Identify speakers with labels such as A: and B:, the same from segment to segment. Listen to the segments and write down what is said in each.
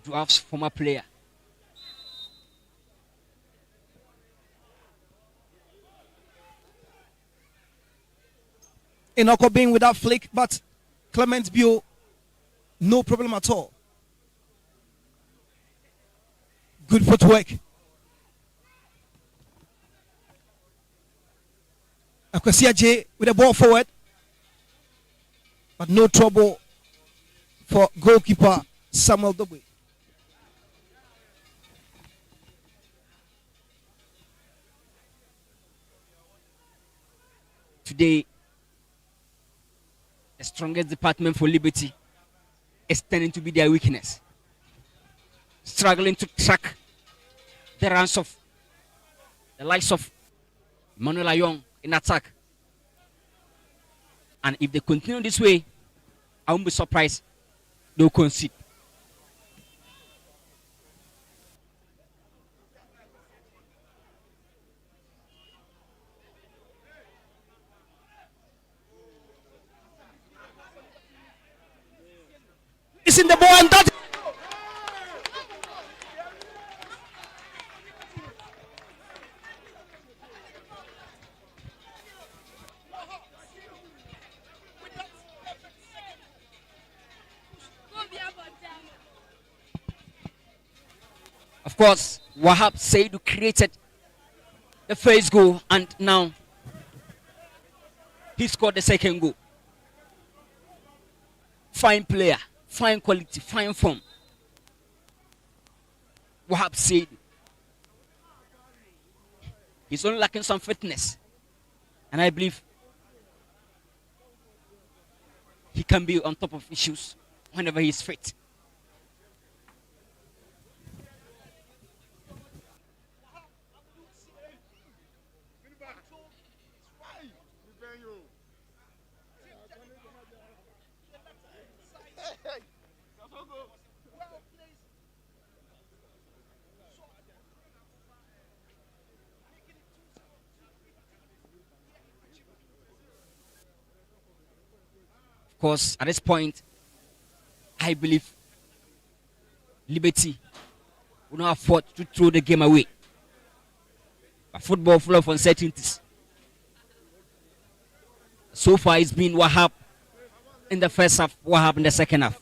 A: Dwarfs former player.
B: Inoko being with that flick, but Clement Bio, no problem at all. Good footwork. Akwasia J with the ball forward, but no trouble for goalkeeper Samuel Dobwe.
A: Today, the strongest department for Liberty is tending to be their weakness. Struggling to track the runs of the likes of Manuel Ayong in attack. And if they continue this way, I won't be surprised they'll concede.
B: It's in the ball and that.
A: Of course, Wahab Seidu created the first goal and now he scored the second goal. Fine player, fine quality, fine form. Wahab Seidu. He's only lacking some fitness. And I believe he can be on top of issues whenever he's fit. Of course, at this point, I believe Liberty will not afford to throw the game away. But football full of uncertainties. So far, it's been Wahab in the first half, Wahab in the second half.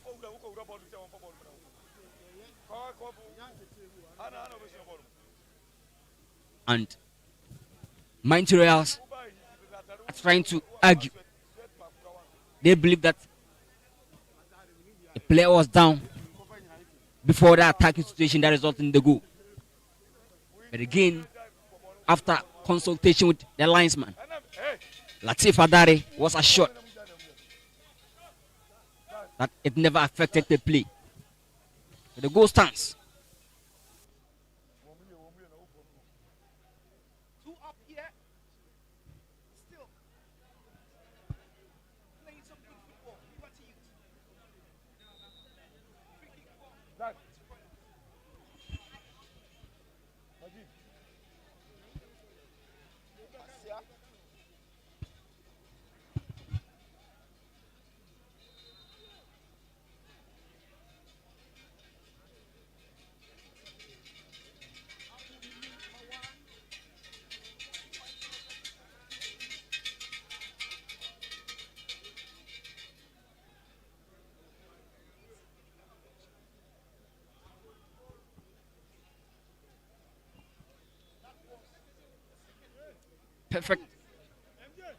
A: And Mighty Royals are trying to argue. They believe that the player was down before the attacking situation that resulted in the goal. But again, after consultation with the linesman, Latif Adare was assured that it never affected the play. But the goal stands.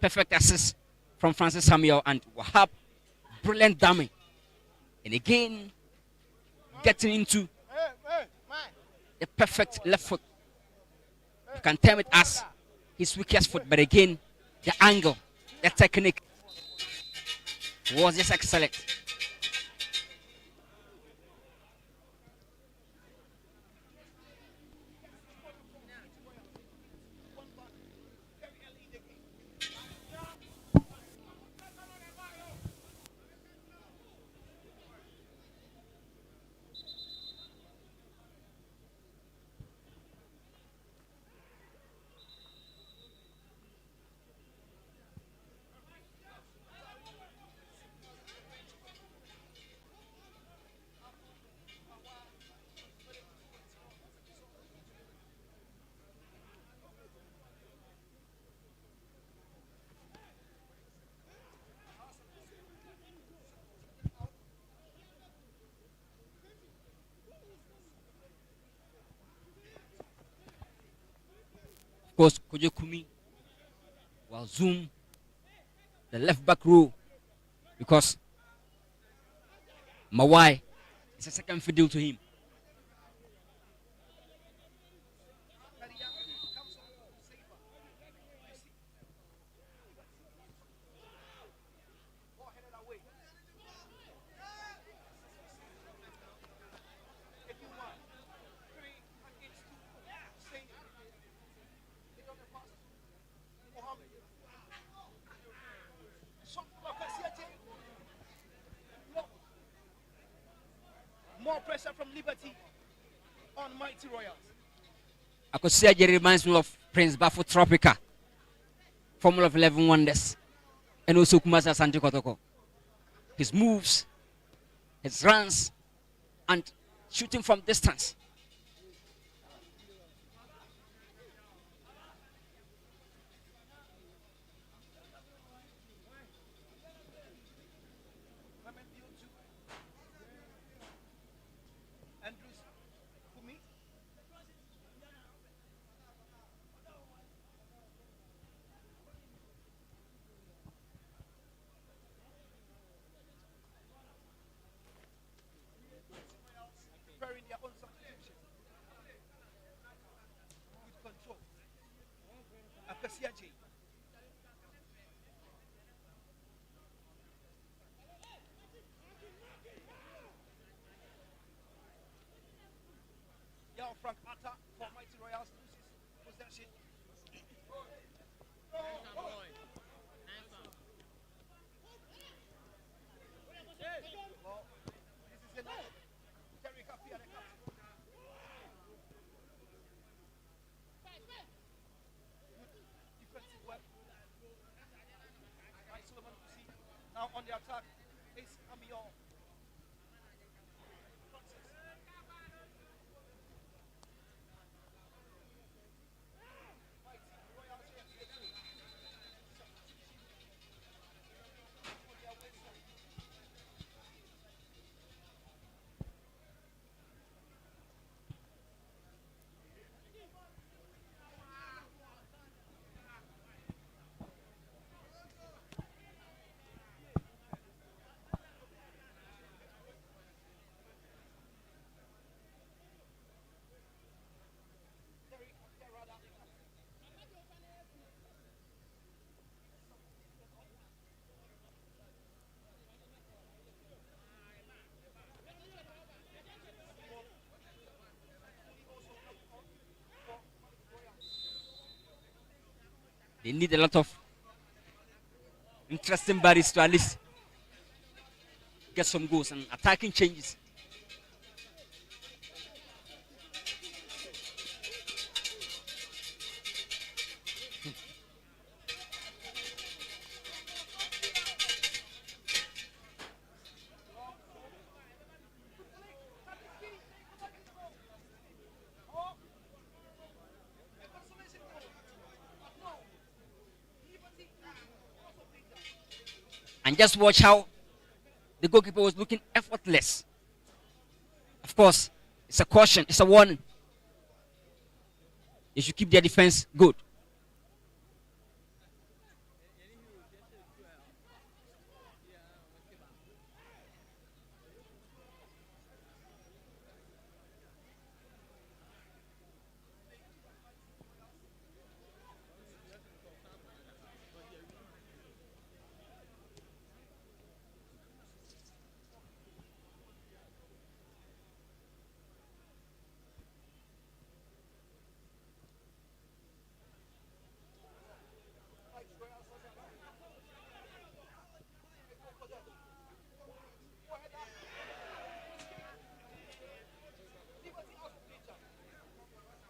A: Perfect assist from Francis Samuel and Wahab. Brilliant dummy. And again, getting into the perfect left foot. You can term it as his weakest foot, but again, the angle, the technique was just excellent. Of course, Kojo Kumi will zoom the left back row because Mawai is a second fiddle to him.
B: More pressure from Liberty on Mighty Royals.
A: Akosia reminds me of Prince Bafo Tropica, Formula of 11 Wonders, and also Kumasa Santi Kotoko. His moves, his runs, and shooting from distance.
B: Frank Atta for Mighty Royals loses possession. Well, this is enough. Terry Kapia, the captain. Defensive work. Right, Solomon Kusi. Now on the attack is Amion.
A: They need a lot of interesting bodies to at least get some goals and attacking changes. And just watch how the goalkeeper was looking effortless. Of course, it's a caution, it's a warning. They should keep their defense good.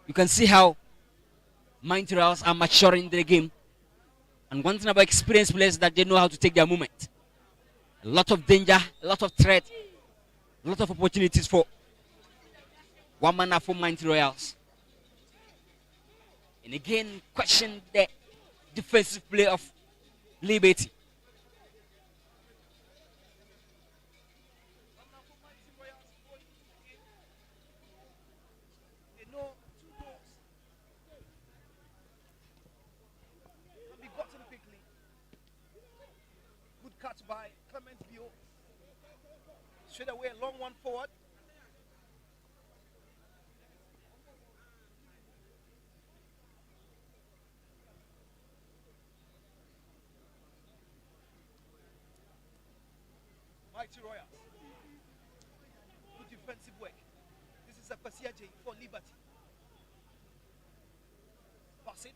A: You can see how Mind Royals are maturing the game. And one thing about experienced players is that they know how to take their moment. A lot of danger, a lot of threat, a lot of opportunities for WAMANAFO Mind Royals. And again, question the defensive play of Liberty.
B: Straight away, a long one forward. Mighty Royals. Good defensive work. This is a Pasiaje for Liberty. Pass it.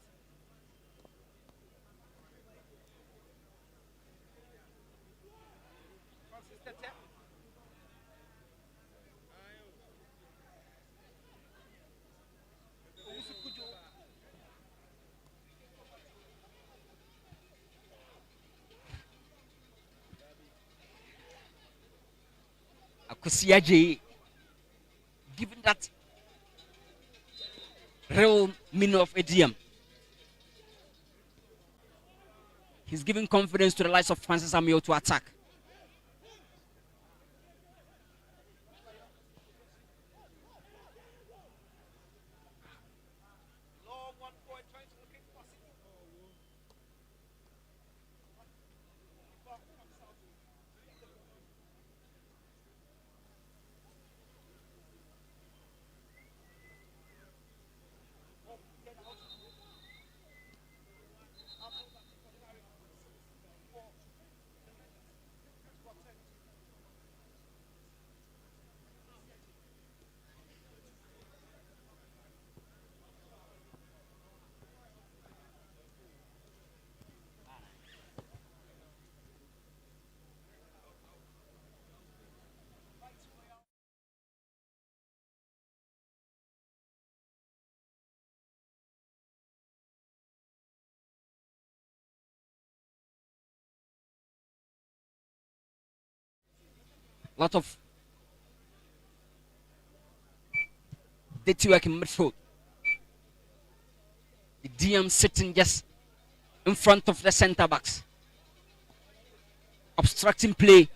B: Francis Tete. Owusu Kujo.
A: Akosiaje, given that real meaning of ADM, he's giving confidence to the likes of Francis Amio to attack.
B: Long one forward, trying to locate pass it.
A: Lot of dirty work in midfield. The DM sitting just in front of the centre backs, obstructing play,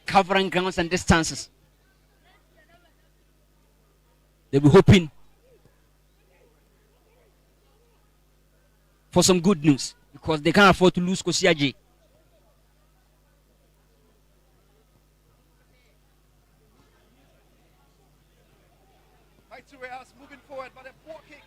A: covering grounds and distances. They'll be hoping for some good news because they can't afford to lose Kosiaje.
B: Mighty Royals moving forward, but a poor kick.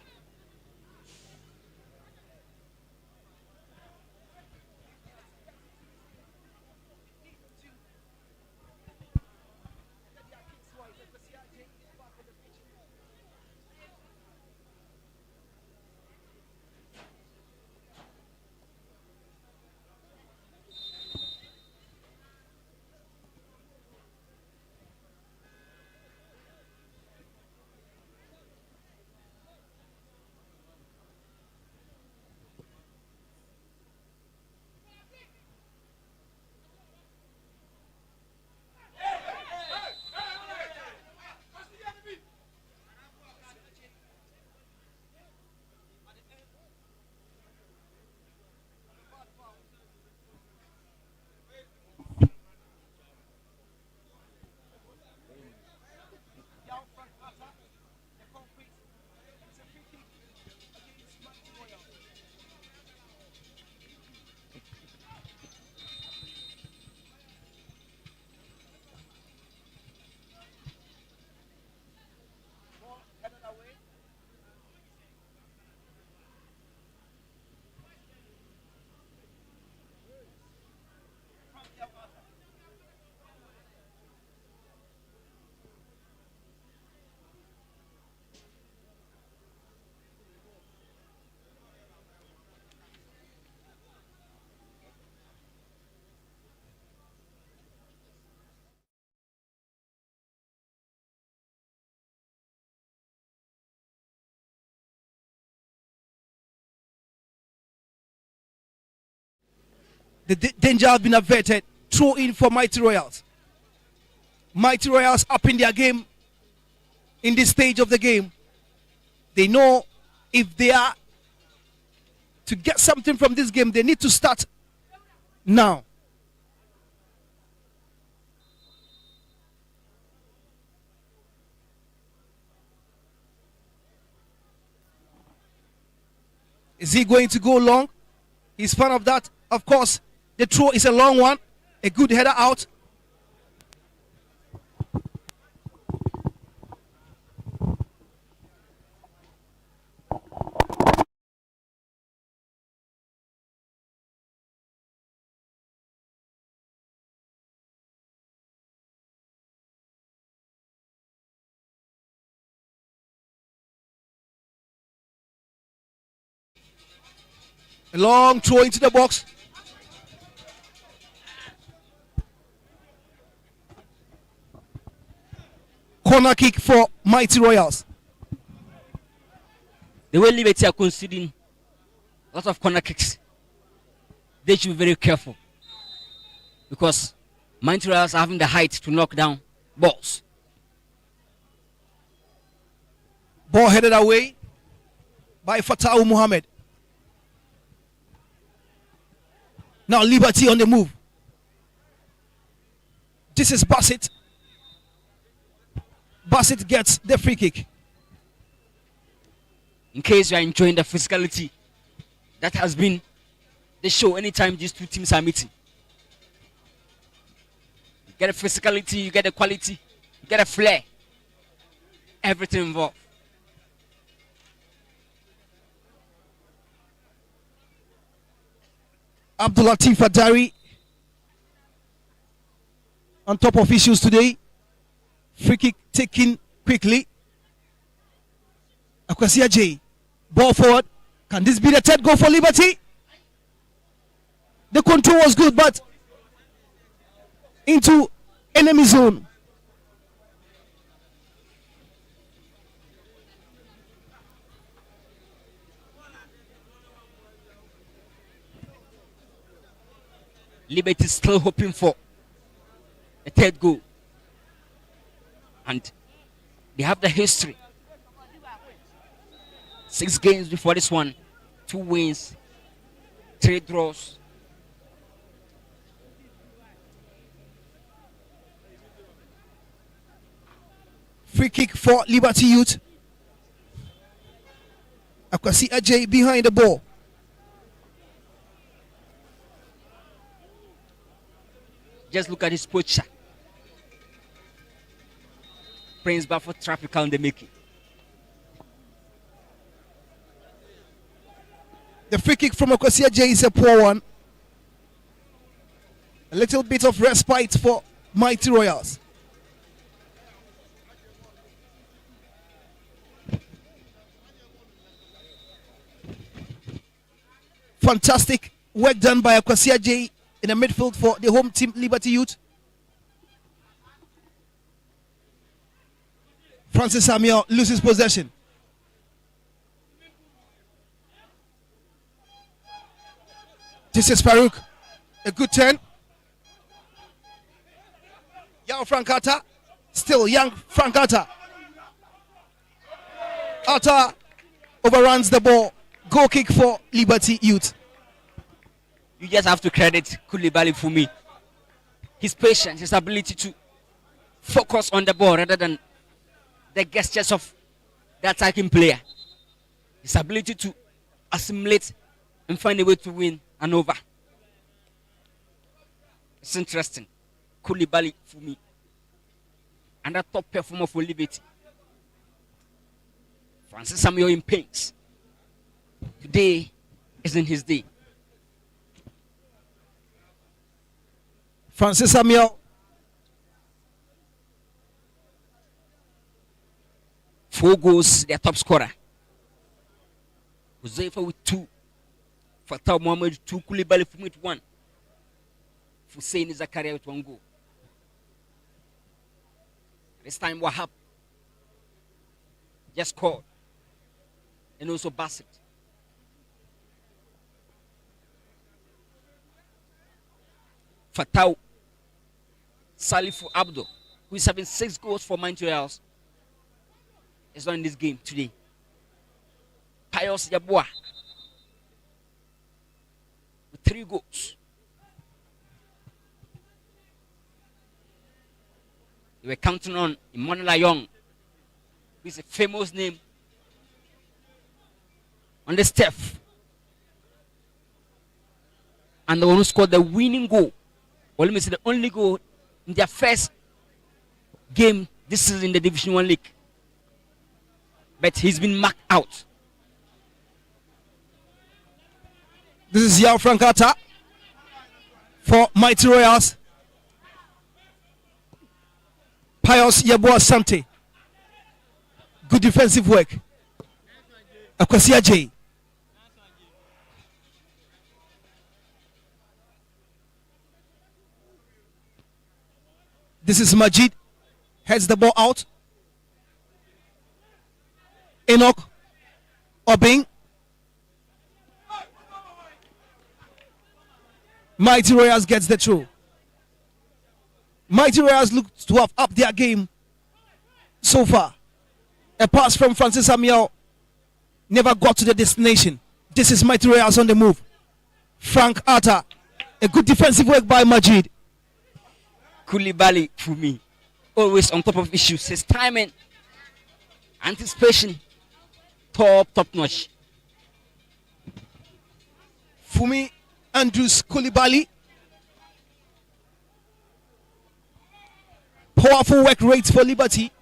B: The danger has been averted. Throw in for Mighty Royals. Mighty Royals up in their game in this stage of the game. They know if they are to get something from this game, they need to start now. Is he going to go long? He's fan of that. Of course, the throw is a long one. A good header out. A long throw into the box. Corner kick for Mighty Royals.
A: The way Liberty are conceding lots of corner kicks, they should be very careful because Mighty Royals are having the height to knock down balls.
B: Ball headed away by Fatau Muhammad. Now Liberty on the move. This is Bassett. Bassett gets the free kick.
A: In case you are enjoying the physicality that has been the show anytime these two teams are meeting. You get a physicality, you get a quality, you get a flair. Everything involved.
B: Abdul Latif Adari on top of issues today. Free kick taken quickly. Akwasia J. Ball forward. Can this be the third goal for Liberty? The control was good, but into enemy zone.
A: Liberty is still hoping for a third goal. And they have the history. 6 games before this one, 2 wins, 3 draws.
B: Free kick for Liberty Youth. Akwasi Ajay behind the ball.
A: Just look at his posture. Prince Baffo traffic on the making.
B: The free kick from Akwasi Ajay is a poor one. A little bit of respite for Mighty Royals. Fantastic work done by Akwasi Ajay in the midfield for the home team Liberty Youth. Francis Samuel loses possession. This is Farouk. A good turn. Young Frankata. Still young Frankata. Atta overruns the ball. Goal kick for Liberty Youth.
A: You just have to credit Koulibaly for me. His patience, his ability to focus on the ball rather than the gestures of the attacking player. His ability to assimilate and find a way to win and over. It's interesting. Koulibaly for me. And a top performer for Liberty. Francis Samuel in pains. Today isn't his day.
B: Francis Samuel.
A: 4 goals, their top scorer. Huzaifa with 2. Fatau Muhammad 2. Koulibaly with 1. Hussein Zakaria with 1 goal. This time Wahab just scored. And also Bassett. Fatau Salifu Abdo, who is having 6 goals for Montreal, is not in this game today. Pius Yabua with 3 goals. They were counting on Emmanuel Young, who is a famous name on the staff. And the one who scored the winning goal Well, let me say the only goal in their first game this season in the Division 1 League. But he's been marked out.
B: This is Yao Frankata for Mighty Royals. Pius Yeboah Sante. Good defensive work. Akwasia J. This is Majid. Heads the ball out. Enoch Obing. Mighty Royals gets the throw. Mighty Royals look to have upped their game so far. A pass from Francis Amiel never got to the destination. This is Mighty Royals on the move. Frank Atta. A good defensive work by Majid.
A: Koulibaly, for me, always on top of issues. His timing, anticipation, top notch.
B: Fumi Andrews Koulibaly. Powerful work rate for Liberty.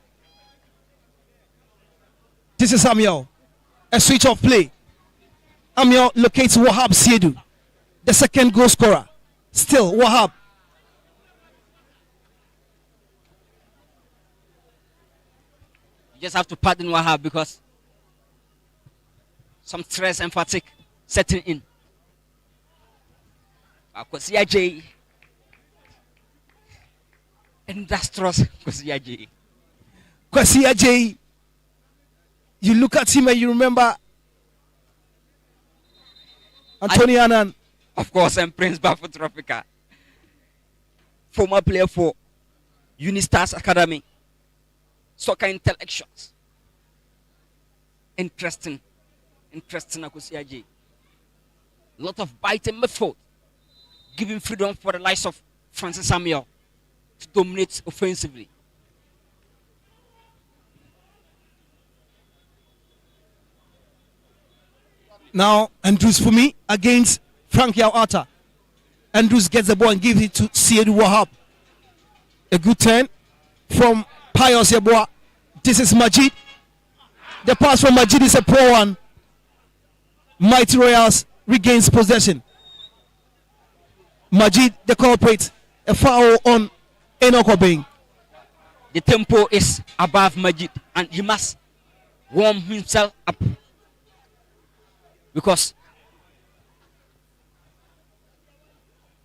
B: This is Amiel. A switch off play. Amiel locates Wahab Siedu, the second goal scorer. Still Wahab.
A: You just have to pardon Wahab because some stress and fatigue setting in. Akwasia J. Industrious Akwasia J.
B: Kwasia J. You look at him and you remember Anthony Annan.
A: Of course, and Prince Bafo Tropica. Former player for Unistars Academy. Soccer intellectuals. Interesting Akwasia J. Lot of bite and method. Giving freedom for the likes of Francis Samuel to dominate offensively.
B: Now Andrews for me against Frank Yao Atta. Andrews gets the ball and gives it to Siedu Wahab. A good turn from Pius Yeboah. This is Majid. The pass from Majid is a poor one. Mighty Royals regains possession. Majid, the culprit. A foul on Enoch Obeng.
A: The tempo is above Majid and he must warm himself up. Because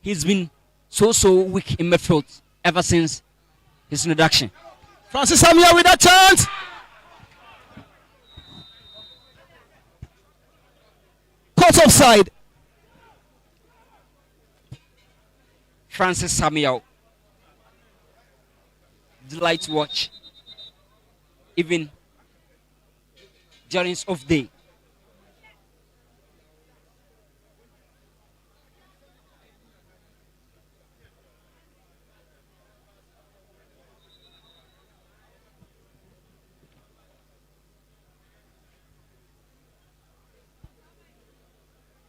A: he's been so weak in midfield ever since his introduction.
B: Francis Samuel with a chance. Caught offside.
A: Francis Samuel. Delight to watch. Even during his off day.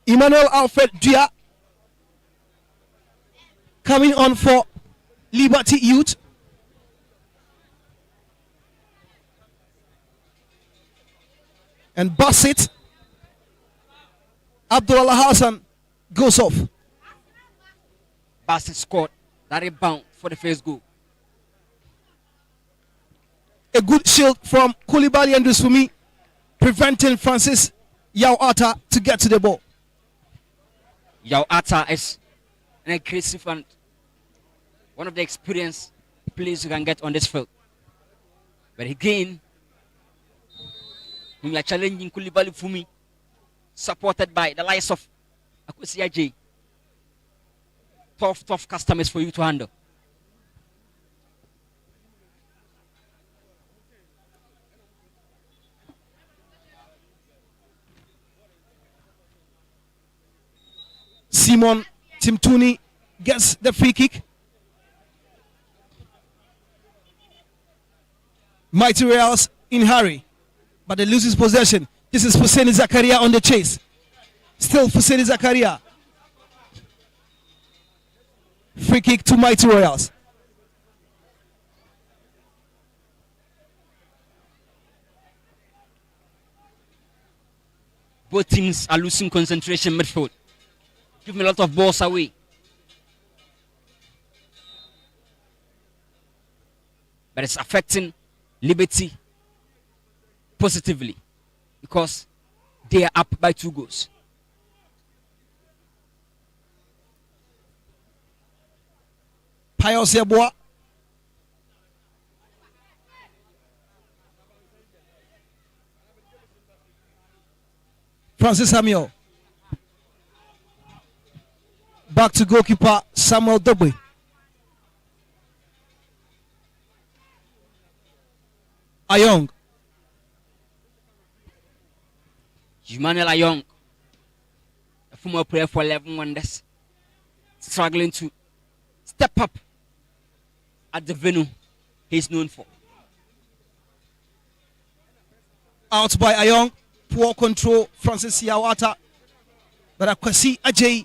B: Emmanuel Alfred Dia coming on for Liberty Youth. And Bassett Abdullah Hassan goes off.
A: Bassett scored that rebound for the first goal.
B: A good shield from Koulibaly and Dusumi, preventing Francis Yao Atta to get to the ball.
A: Yao Atta is an aggressive and one of the experienced players you can get on this field. But again, we are challenging Koulibaly Fumi, supported by the likes of Akwasia J. Tough customers for you to handle.
B: Simon Timtuni gets the free kick. Mighty Royals in hurry, but they lose his possession. This is Hussein Zakaria on the chase. Still Hussein Zakaria. Free kick to Mighty Royals.
A: Both teams are losing concentration midfield. Give me a lot of balls away. But it's affecting Liberty positively because they are up by 2 goals.
B: Pius Yeboah. Francis Samuel. Back to goalkeeper Samuel Dobwe. Ayong.
A: Emmanuel Ayong, a former player for 11 Wonders, struggling to step up at the venue he's known for.
B: Out by Ayong. Poor control. Francis Yawata. But Akwasi Ajay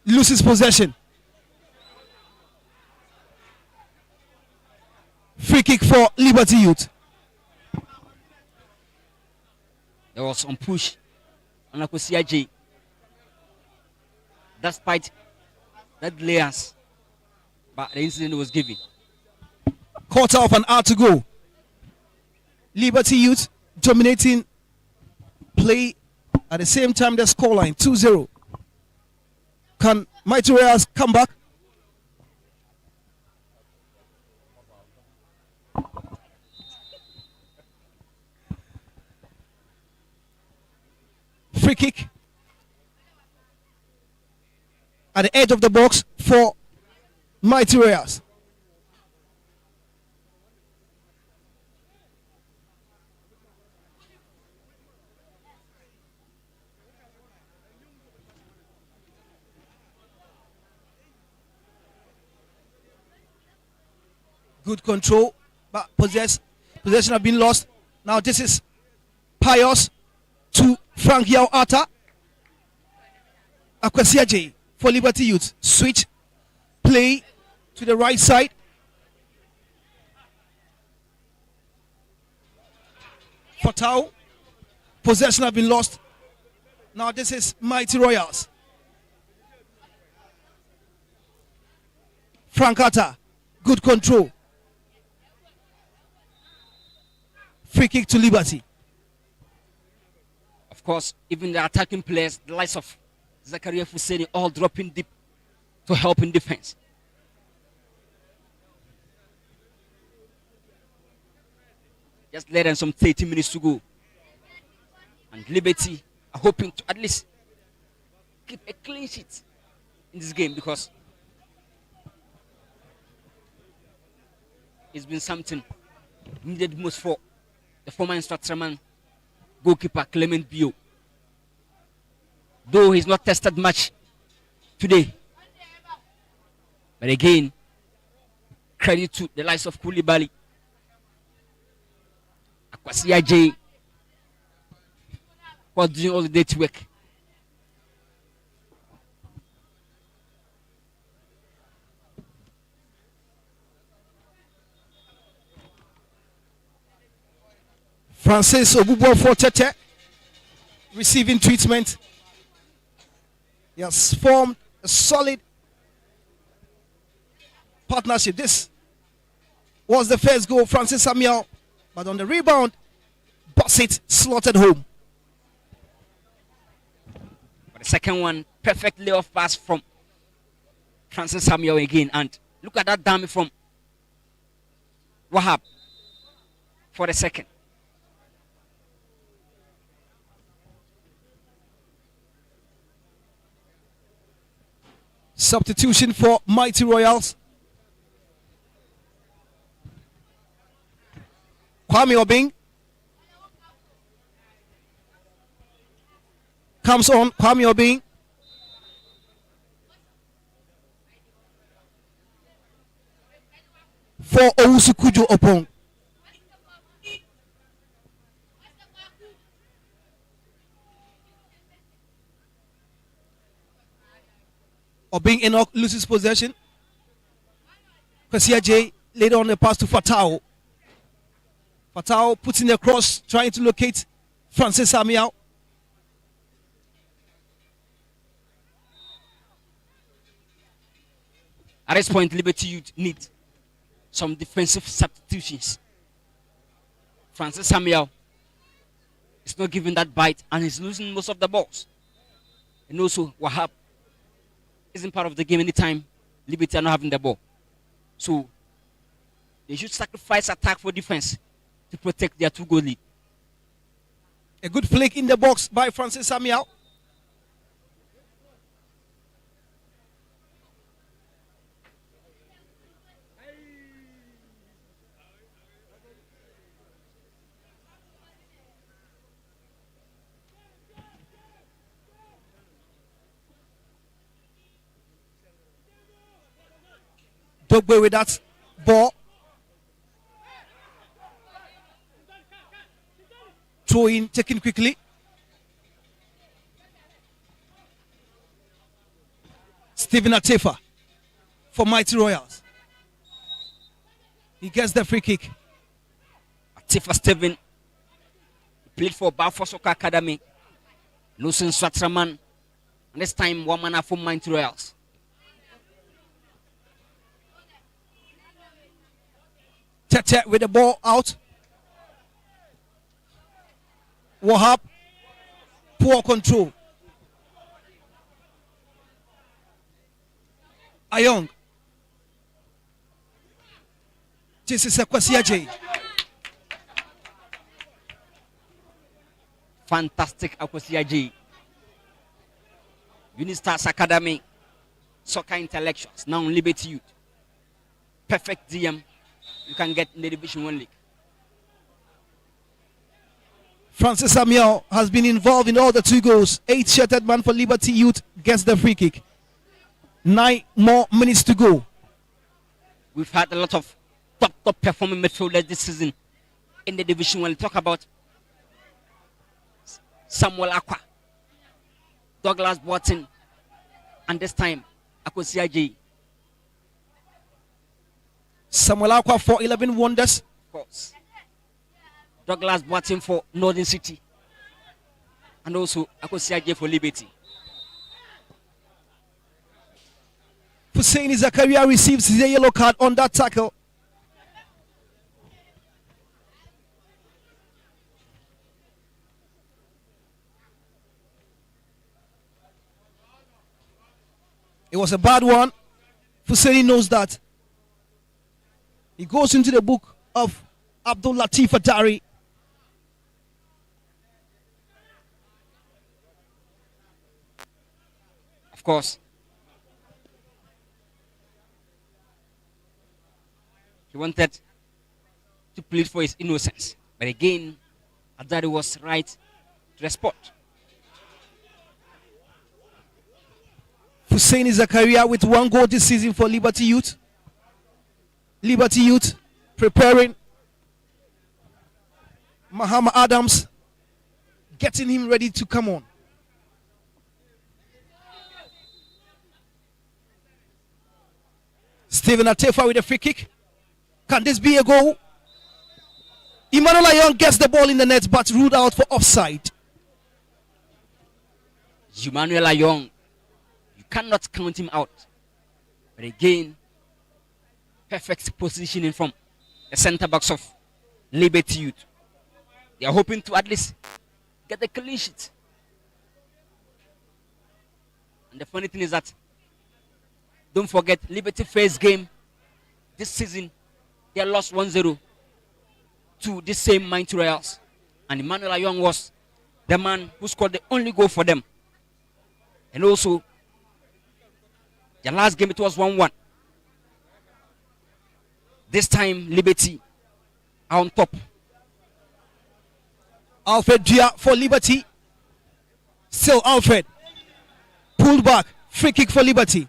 B: loses possession. Free kick for Liberty Youth.
A: There was some push on Akwasi Ajay. Despite that layers, but the incident was given.
B: Quarter of an hour to go. Liberty Youth dominating play at the same time. The scoreline 2-0. Can Mighty Royals come back? Free kick at the edge of the box for Mighty Royals. Good control, but possession have been lost. Now this is Pius to Frank Yawata. Akwasi Ajay for Liberty Youth. Switch play to the right side. Fatau. Possession have been lost. Now this is Mighty Royals. Frank Atta. Good control. Free kick to Liberty.
A: Of course, even the attacking players, the likes of Zakaria Fuseni, all dropping deep to help in defense. Just less than some 30 minutes to go. And Liberty are hoping to at least keep a clean sheet in this game because it's been something needed most for the former instructor goalkeeper Clement Bio. Though he's not tested much today. But again, credit to the likes of Koulibaly, Akwasi Ajay, who are doing all the dirty work.
B: Francis Obubo for Tete receiving treatment. He has formed a solid partnership. This was the first goal, Francis Samuel, but on the rebound, Bassett slotted home.
A: But the second one, perfect layoff pass from Francis Samuel again. And look at that dummy from Wahab for the second.
B: Substitution for Mighty Royals. Kwame Obing comes on. Kwame Obing. For Owusu Kujo Opong. Obing Enoch loses possession. Kwasia J later on the pass to Fatao. Fatao puts in the cross, trying to locate Francis Amiao.
A: At this point, Liberty Youth need some defensive substitutions. Francis Samuel is not giving that bite and he's losing most of the balls. And also, Wahab isn't part of the game anytime Liberty are not having the ball. So, they should sacrifice attack for defense to protect their 2-goal lead.
B: A good flick in the box by Francis Samuel. Dogbe with that ball. Throw in, taken quickly. Stephen Atefa for Mighty Royals. He gets the free kick.
A: Atefa Stephen played for Balfour Soccer Academy. Lucien Swatraman. And this time, WAMANAFO Mighty Royals.
B: Tete with the ball out. Wahab, poor control. Ayong. This is a Kwasia J.
A: Fantastic Akwasia J. Unistars Academy, Soccer Intellectuals, now Liberty Youth. Perfect DM you can get in the Division 1 league.
B: Francis Samuel has been involved in all the 2 goals. 8-shirted man for Liberty Youth gets the free kick. 9 more minutes to go.
A: We've had a lot of top performing midfielders this season in the Division 1. Talk about Samuel Akwa, Douglas Boateng, and this time Akwasia J.
B: Samuel Akwa for 11 wonders.
A: Of course. Douglas Boateng for Northern City. And also Akwasia J for Liberty.
B: Hussein Zakaria receives his yellow card on that tackle. It was a bad one. Hussein knows that. He goes into the book of Abdul Latif Atari.
A: Of course. He wanted to plead for his innocence. But again, Atari was right to the spot.
B: Hussein Zakaria with 1 goal this season for Liberty Youth. Liberty Youth preparing. Mahama Adams getting him ready to come on. Stephen Atefa with a free kick. Can this be a goal? Emmanuel Ayong gets the ball in the net but ruled out for offside.
A: Emmanuel Ayong, you cannot count him out. But again, perfect positioning from the centre backs of Liberty Youth. They are hoping to at least get the clean sheet. And the funny thing is that, don't forget, Liberty first game this season, they lost 1-0 to this same Mighty Royals. And Emmanuel Ayong was the man who scored the only goal for them. And also, the last game it was 1-1. This time, Liberty are on top.
B: Alfred Dia for Liberty. Still Alfred. Pulled back. Free kick for Liberty.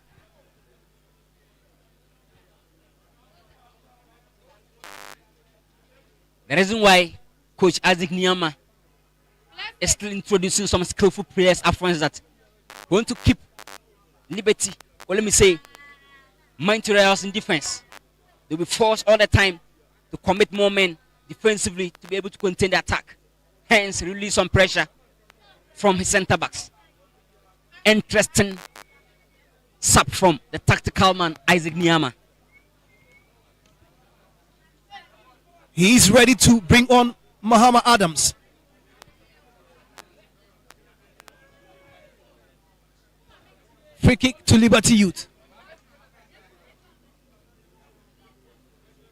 A: The reason why Coach Isaac Niyama is still introducing some skillful players up front is that we want to keep Liberty, or let me say, Mighty Royals in defense. They'll be forced all the time to commit more men defensively to be able to contain the attack. Hence, release some pressure from his centre backs. Interesting sub from the tactical man, Isaac Nyama.
B: He is ready to bring on Muhammad Adams. Free kick to Liberty Youth.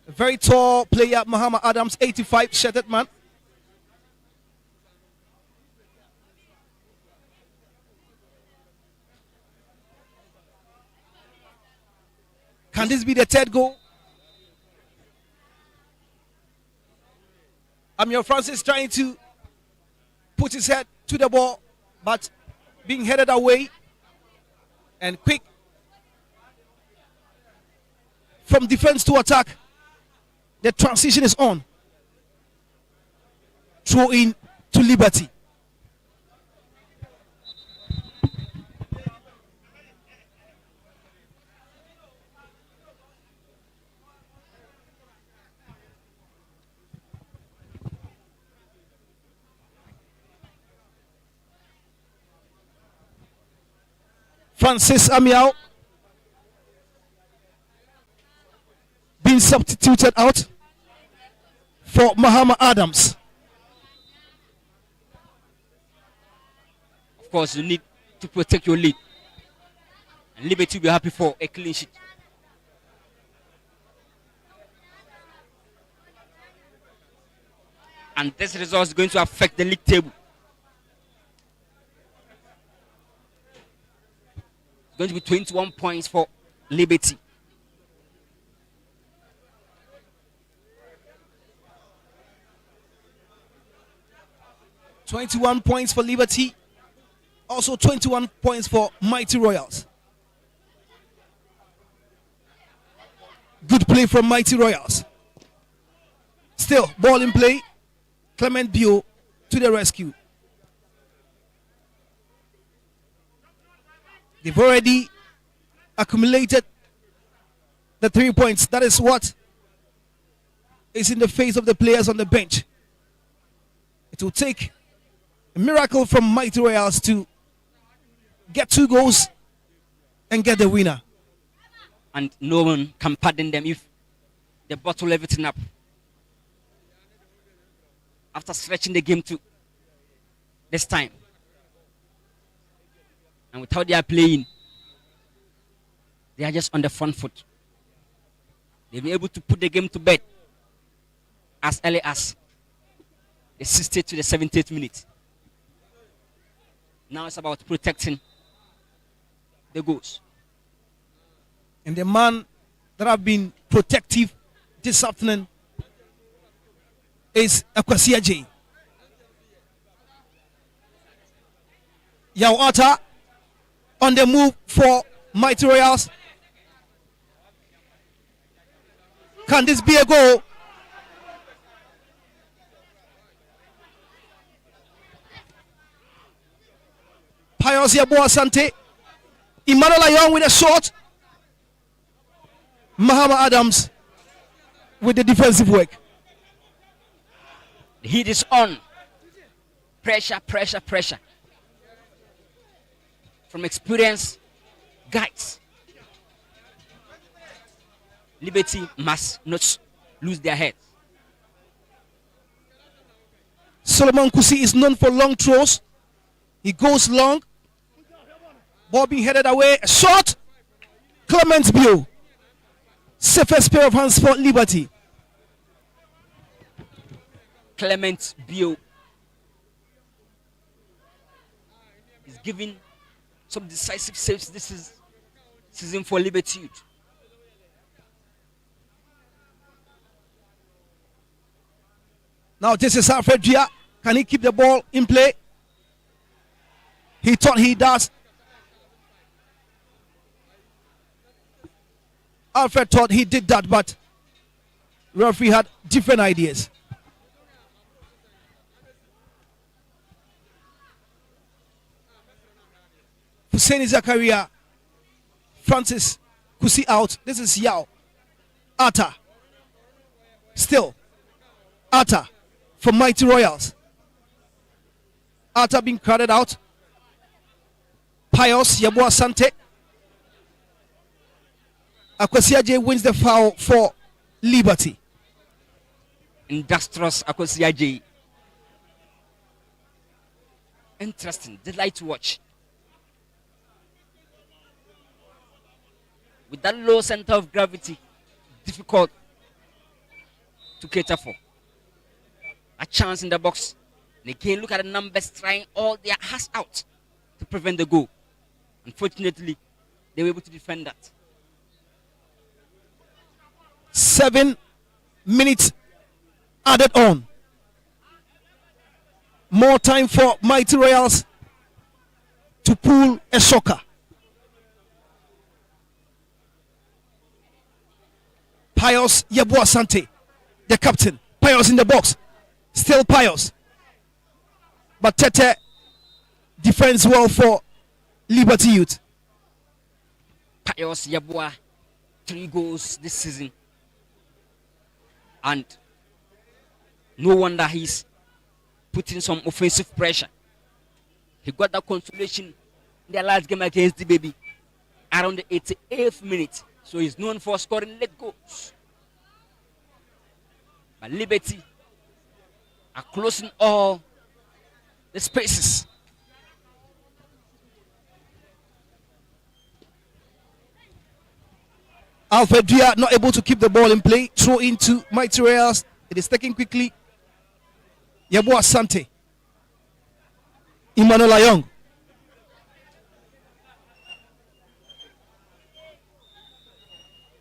B: A very tall player, Muhammad Adams, 85, shattered man. Can this be the third goal? Amir Francis trying to put his head to the ball, but being headed away. And quick from defense to attack. The transition is on. Throw in to Liberty. Francis Amiao being substituted out for Muhammad Adams.
A: Of course, you need to protect your lead. And Liberty will be happy for a clean sheet. And this result is going to affect the league table. It's going to be 21 points for Liberty.
B: .21 points for Liberty. Also 21 points for Mighty Royals. Good play from Mighty Royals. Still, ball in play. Clement Bio to the rescue. They've already accumulated the 3 points. That is what is in the face of the players on the bench. It will take a miracle from Mighty Royals to get 2 goals and get the winner.
A: And no one can pardon them if they bottle everything up. After stretching the game to this time. And with how they are playing, they are just on the front foot. They've been able to put the game to bed as early as the 60th to the 70th minute. Now it's about protecting the goals.
B: And the man that have been protective this afternoon is Akwasia J. Yawata on the move for Mighty Royals. Can this be a goal? Pius Yabo Asante. Emmanuel Ayong with a shot. Muhammad Adams with the defensive work.
A: The heat is on. Pressure, pressure, pressure. From experienced guys. Liberty must not lose their heads.
B: Solomon Kusi is known for long throws. He goes long. Ball being headed away. A shot. Clement Bio. Safest pair of hands for Liberty.
A: Clement Bio is giving some decisive saves this season for Liberty.
B: Now this is Alfred Gia. Can he keep the ball in play? He thought he does. Alfred thought he did that, but referee had different ideas. Hussein Zakaria, Francis Kusi out. This is Yao. Ata Still, Atta from Mighty Royals. Atta being crowded out. Pius Yabua Sante. Akwasiaje wins the foul for Liberty.
A: Industrious Akwasiaje. Interesting, delight to watch. With that low center of gravity, difficult to cater for. A chance in the box. And again, look at the numbers trying all their hearts out to prevent the goal. Unfortunately, they were able to defend that.
B: 7 minutes added on. More time for Mighty Royals to pull a soccer. Pius Yabua Sante, the captain. Pius in the box. Still Pius. But Tete defends well for Liberty Youth.
A: Pius Yabua, 3 goals this season. And no wonder he's putting some offensive pressure. He got that consolation in the last game against the baby around the 88th minute. So he's known for scoring late goals. But Liberty are closing all the spaces.
B: Alfred Dia not able to keep the ball in play. Throw into Mighty Royals. It is taken quickly. Yabua Sante. Emmanuel Ayong.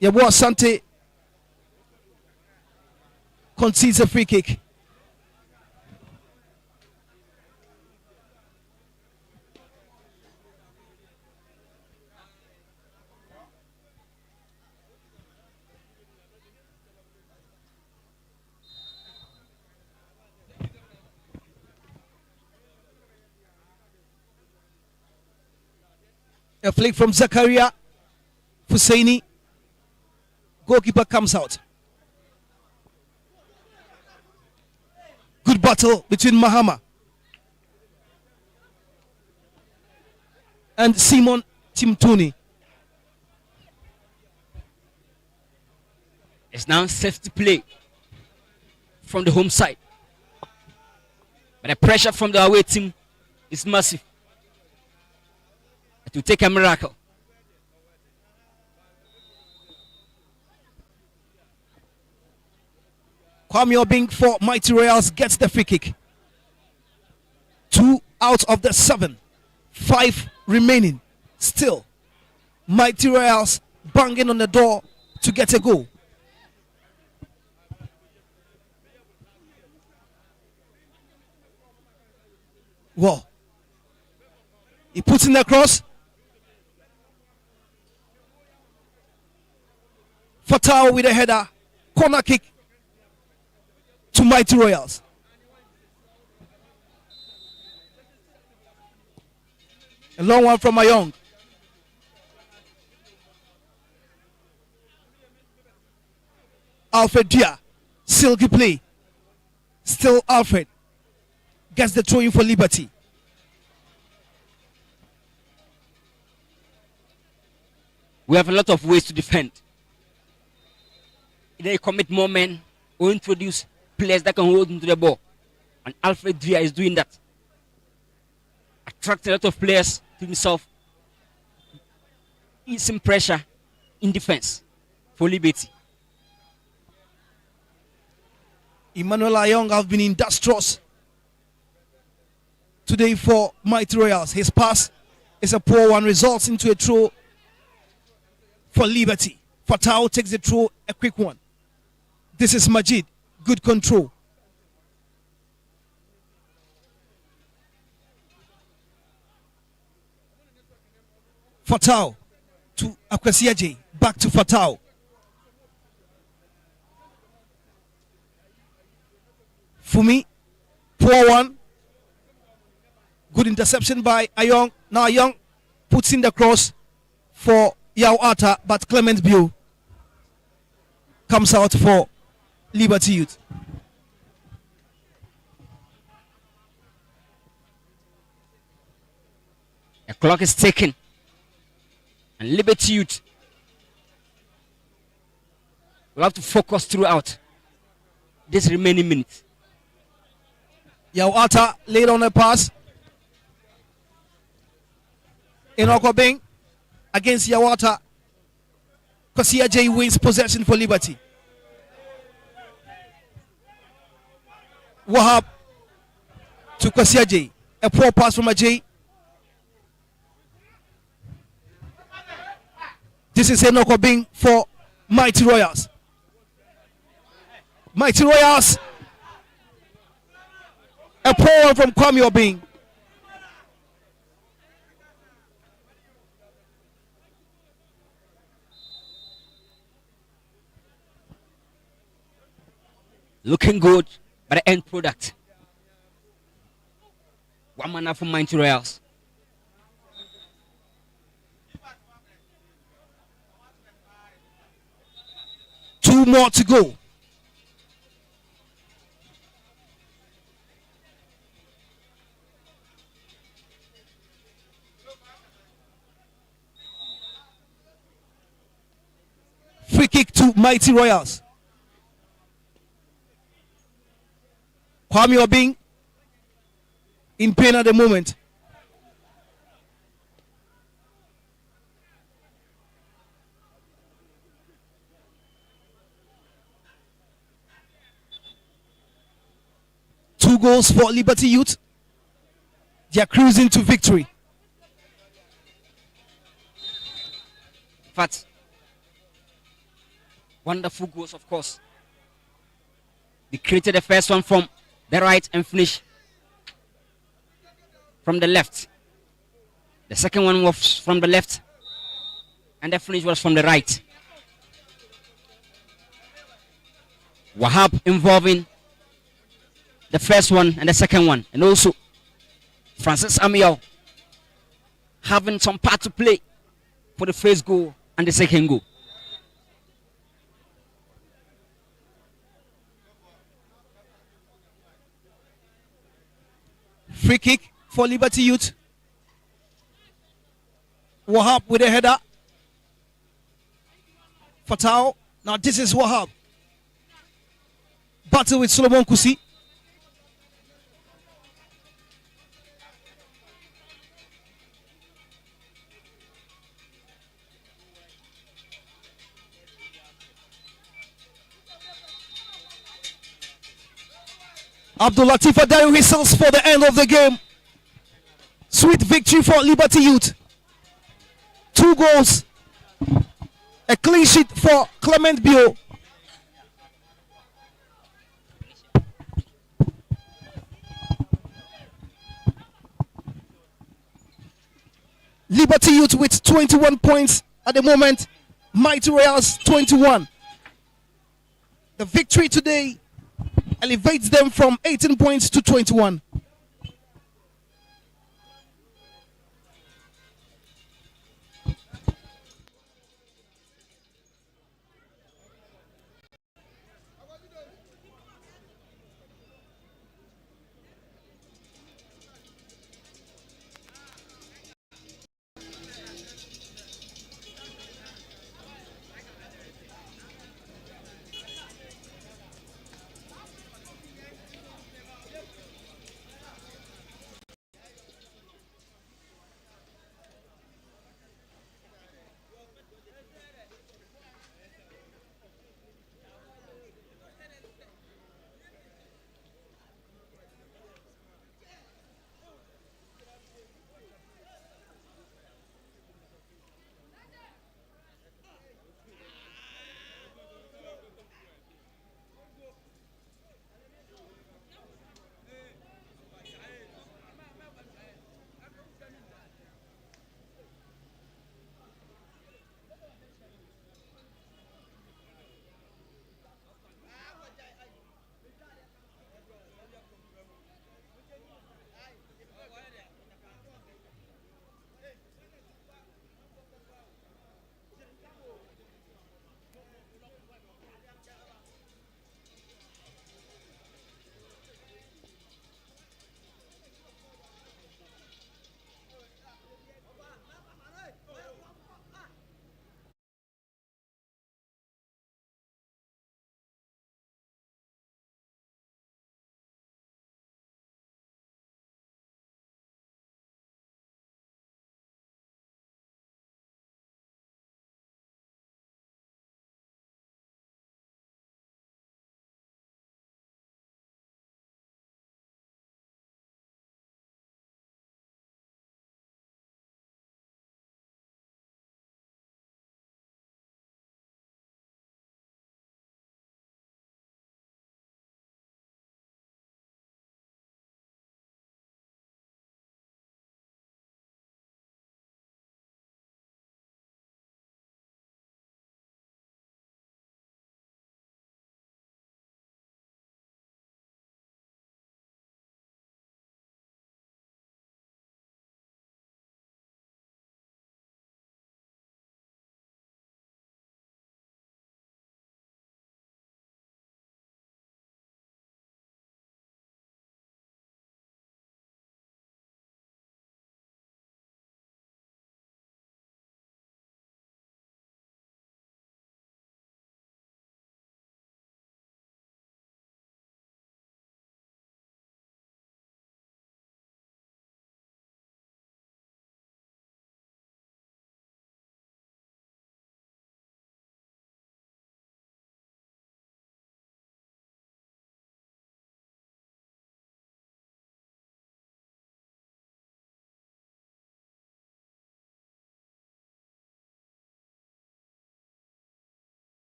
B: Yabua Sante concedes a free kick. A flick from Zakaria Husseini. Goalkeeper comes out. Good battle between Mahama and Simon Timtuni.
A: It's now safety play from the home side. But the pressure from the away team is massive. It will take a miracle.
B: Kwame Obing for Mighty Royals gets the free kick. 2 out of the 7. 5 remaining. Still, Mighty Royals banging on the door to get a goal. Whoa. He puts in the cross. Fatao with a header. Corner kick to Mighty Royals. A long one from Ayong. Alfred Dia. Silky play. Still Alfred. Gets the throw in for Liberty.
A: We have a lot of ways to defend. Either you commit more men or introduce players that can hold into the ball. And Alfred Dia is doing that. Attract a lot of players to himself. Easing pressure in defense for Liberty.
B: Emmanuel Ayong have been industrious today for Mighty Royals. His pass is a poor one, results into a throw for Liberty. Fatao takes the throw, a quick one. This is Majid, good control. Fatao to Akwasiaje, back to Fatao. Fumi, poor one. Good interception by Ayong. Now Ayong puts in the cross for Yao Atta, but Clement Biu comes out for Liberty Youth.
A: The clock is ticking. And Liberty Youth will have to focus throughout this remaining minutes.
B: Yawata laid on a pass. Inokobing against Yawata. Kosia J wins possession for Liberty. Wahab to Kosia J. A poor pass from Ajay. This is Inokobing for Mighty Royals. Mighty Royals. A poor one from Kwame Obing.
A: Looking good, but the end product. WAMANAFO Mighty Royals.
B: Two more to go. Free kick to Mighty Royals. Kwame Obing in pain at the moment. Two goals for Liberty Youth. They are cruising to victory.
A: But wonderful goals, of course. They created the first one from the right and finished from the left. The second one was from the left and the finish was from the right. Wahab involving the first one and the second one, and also Francis Amiel having some part to play for the first goal and the second goal.
B: Free kick for Liberty Youth. Wahab with a header. Fatao. Now this is Wahab. Battle with Solomon Kusi. Abdul Latif Adayo whistles for the end of the game. Sweet victory for Liberty Youth. 2 goals. A clean sheet for Clement Bio. Liberty Youth with 21 points at the moment. Mighty Royals 21. The victory today elevates them from 18 points to 21.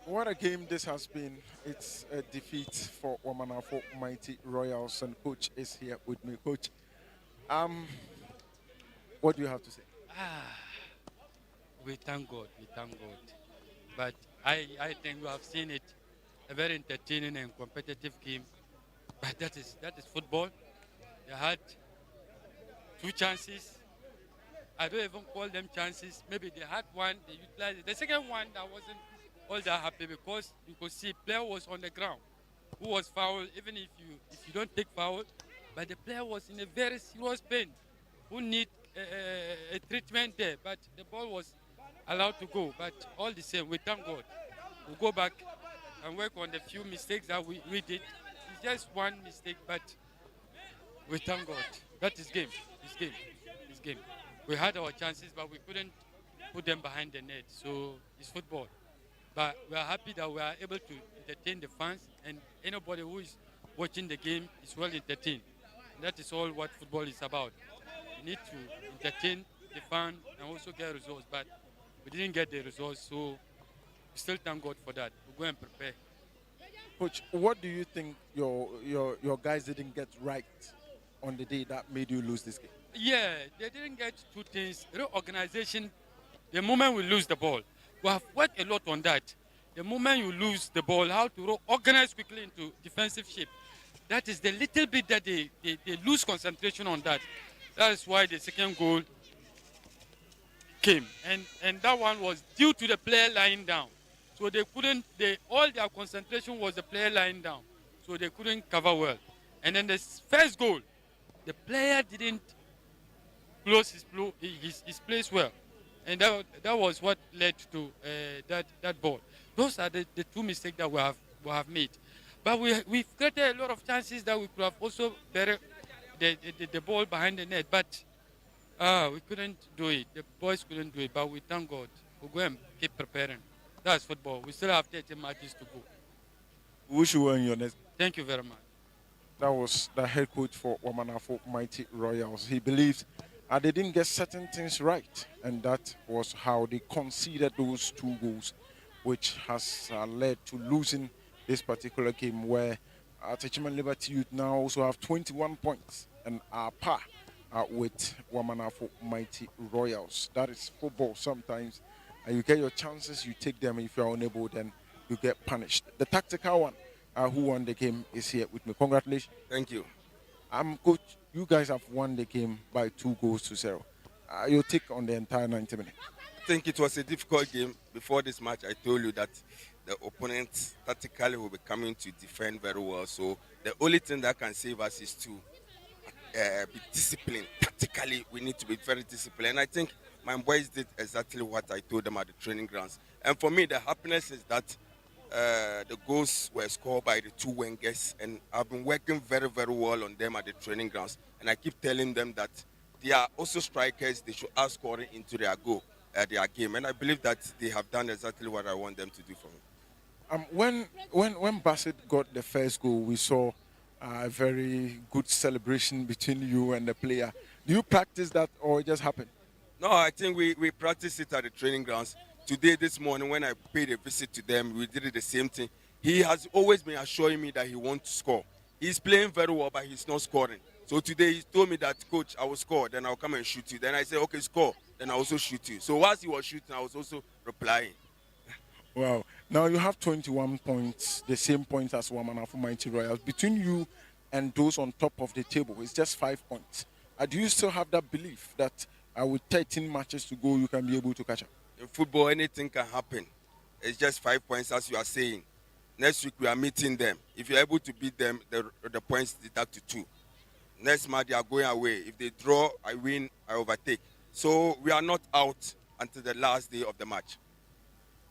C: What a game this has been. It's a defeat for WAMANAFO Mighty Royals, and Coach is here with me. Coach, um, what do you have to say?
D: Ah, we thank God, we thank God. But I think we have seen it, a very entertaining and competitive game. But that is football. They had two chances. I don't even call them chances. Maybe they had one, they utilized it. The second one, that wasn't all that happy because you could see player was on the ground who was fouled, even if you don't take foul, but the player was in a very serious pain who need a treatment there. But the ball was allowed to go. But all the same, we thank God. We'll go back and work on the few mistakes that we did. It's just one mistake, but we thank God. That is game. It's game. It's game. We had our chances, but we couldn't put them behind the net. So it's football. But we are happy that we are able to entertain the fans, and anybody who is watching the game is well entertained. That is all what football is about. You need to entertain the fan and also get results. But we didn't get the results, so we still thank God for that. We'll go and prepare.
C: Coach, what do you think your guys didn't get right on the day that made you lose this game?
D: Yeah, they didn't get two things. Reorganization, the moment we lose the ball, we have worked a lot on that. The moment you lose the ball, how to organize quickly into defensive shape. That is the little bit that they lose concentration on that. That is why the second goal came. And that one was due to the player lying down. So they couldn't, all their concentration was the player lying down. So they couldn't cover well. And then the first goal, the player didn't close his place well. And that was what led to that ball. Those are the two mistakes that we have made. But we've created a lot of chances that we could have also better the ball behind the net. But we couldn't do it. The boys couldn't do it. But we thank God. We'll go and keep preparing. That's football. We still have 30 matches to go.
C: Wish you were in your next.
D: Thank you very much.
C: That was the head coach for WAMANAFO Mighty Royals. He believes they didn't get certain things right, and that was how they conceded those two goals, which has led to losing this particular game, where TECHIMAN Liberty Youth now also have 21 points and are par with WAMANAFO Mighty Royals. That is football sometimes. You get your chances, you take them. If you are unable, then you get punished. The tactical one who won the game is here with me. Congratulations.
E: Thank you.
C: Coach, you guys have won the game by 2-0. Your take on the entire 90 minutes?
E: I think it was a difficult game. Before this match, I told you that the opponent tactically will be coming to defend very well. So the only thing that can save us is to be disciplined. Tactically, we need to be very disciplined. And I think my boys did exactly what I told them at the training grounds. And for me, the happiness is that the goals were scored by the two wingers, and I've been working very, very well on them at the training grounds. And I keep telling them that they are also strikers. They should add scoring into their game. And I believe that they have done exactly what I want them to do for me.
C: When Bassett got the first goal, we saw a very good celebration between you and the player. Do you practice that, or it just happened?
E: No, I think we practiced it at the training grounds. Today, this morning, when I paid a visit to them, we did the same thing. He has always been assuring me that he wants to score. He's playing very well, but he's not scoring. So today, he told me that, Coach, I will score, then I'll come and shoot you. Then I said, okay, score, then I'll also shoot you. So whilst he was shooting, I was also replying.
C: Wow. Now you have 21 points, the same points as WAMANAFO Mighty Royals. Between you and those on top of the table, it's just 5 points. Do you still have that belief that with 13 matches to go, you can be able to catch up?
E: In football, anything can happen. It's just 5 points, as you are saying. Next week, we are meeting them. If you're able to beat them, the points deduct to 2. Next match, they are going away. If they draw, I win, I overtake. So we are not out until the last day of the match.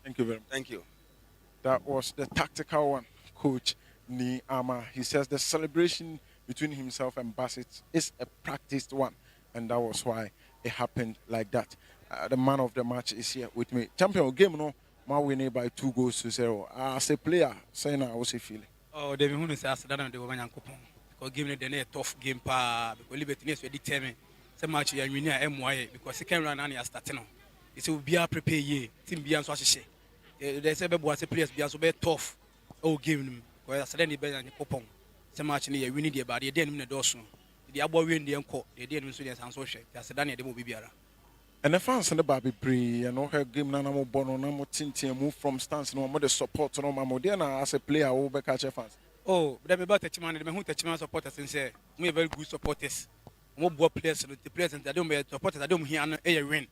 C: Thank you very much.
E: Thank you.
C: That was the tactical one, Coach Niama. He says the celebration between himself and Bassett is a practiced one, and that was why it happened like that. The man of the match is here with me. Champion game, no, my winning by 2-0. As a player, saying I was feeling.
F: Oh, they will say after that they were going because game the a tough game pa because Liberty is determined. So much you win MY because second round and you starting on. It will be a prepare ye team be answer she. they say be players be so be tough oh game nim because I said be na kopon say match ni we need the body dey nim na do so the abo we ndi enko dey nim so dey san so hwe I said na dey mo bibiara
C: and the fans in the baby pre and her game na mo bono na mo tintin move from stance no mo the support no ma mo dey na as a player who be catch fans.
F: Oh, but me about TECHIMAN, me who TECHIMAN supporters and say we are very good supporters. More boy players, the players and I don't be supporters. I don't hear a win.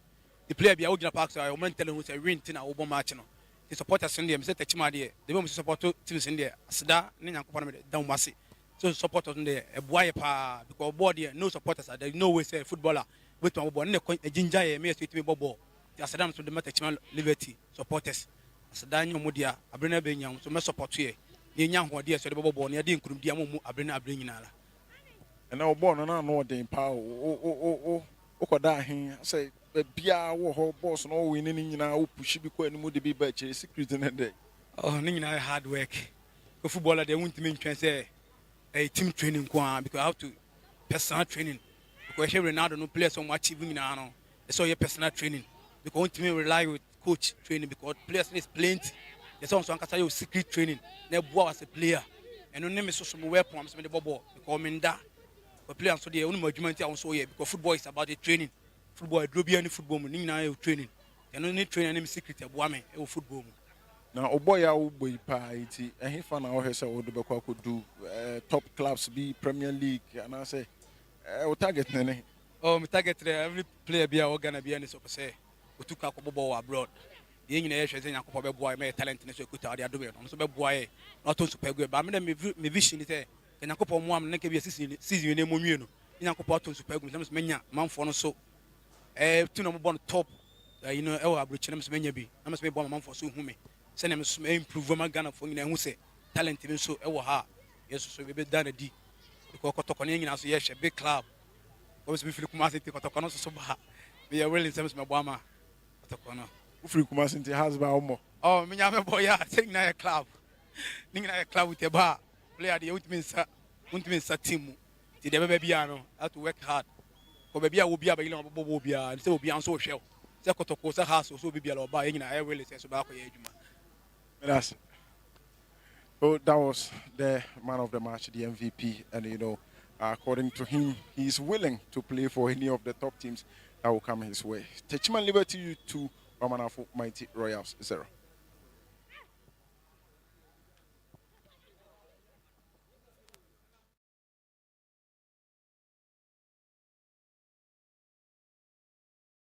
F: The player be out in the park, so I want to tell them who's a win in our match. No, the supporters in there, me say TECHIMAN there. They want to support teams in there. Sada, Nina Kupana down Masi. So supporters in there, a boy pa because board there no supporters. There no way say footballer. Wait to boy, a ginger me sweet me bobo. The Sadam to the TECHIMAN Liberty supporters. Sada nyo mudia, abrena be nyam so me support here. Yenya ho dia so de bobo ne de nkrum dia mo abrena nyinala
C: And now born na no den pa o koda hin say bia wo ho boss no we ni nyina o push bi ko animu de bi ba che secret na dey.
F: Oh ni nyina hard work go footballer they won't mean say a team training kwa because I have to personal training because here Ronaldo no play so much even no so your personal training because won't me rely with coach training because players is plenty. There's also your secret training. Never as a player, and no name is so weapon. I'm saying the bubble because I'm that. But players so the only argument I also here because football is about the training. Football, do be any football. Ning na training. You don't need training. Any secret about me. Football.
C: Now oboy ya oboy pa iti. And he fan now he say what the beko could do. Top clubs be Premier League and I say, what target nene?
F: Oh, my target every player be a gonna be any so say. We took a bubble abroad. The English is in a couple of boy, my talent in the circuit. I do it. I'm so boy, not to super good, but my vision is there. And a couple of one make a season in a moon. In a couple of super good, many man for no so. Two number one top, you know, our bridge, many be. I must be one month for so whom me. Send him to improve my gun for you who say talent even so, ha. Yes, so we be done a D. Because kotoko as yes, a big club. Always be Kumasi, kotoko so bad. We are really some my Bama. Kotoko.
C: Free Kumasi into has by Omo.
F: Oh, me nyame boy ya, sing na club. Ning na club with a bar. Player the ultimate sa team. Ti de be bia no, have to work hard. Ko be bia wo bia ba ile bobo bia, and say obi an so hwe. Say kotoko say house so be bia lo ba nyina e really say so ba ko ye adwuma.
C: That's oh, that was the man of the match, the MVP, and you know, according to him, he's willing to play for any of the top teams that will come his way. TECHIMAN Liberty 2, WAMANAFO Mighty Royals 0.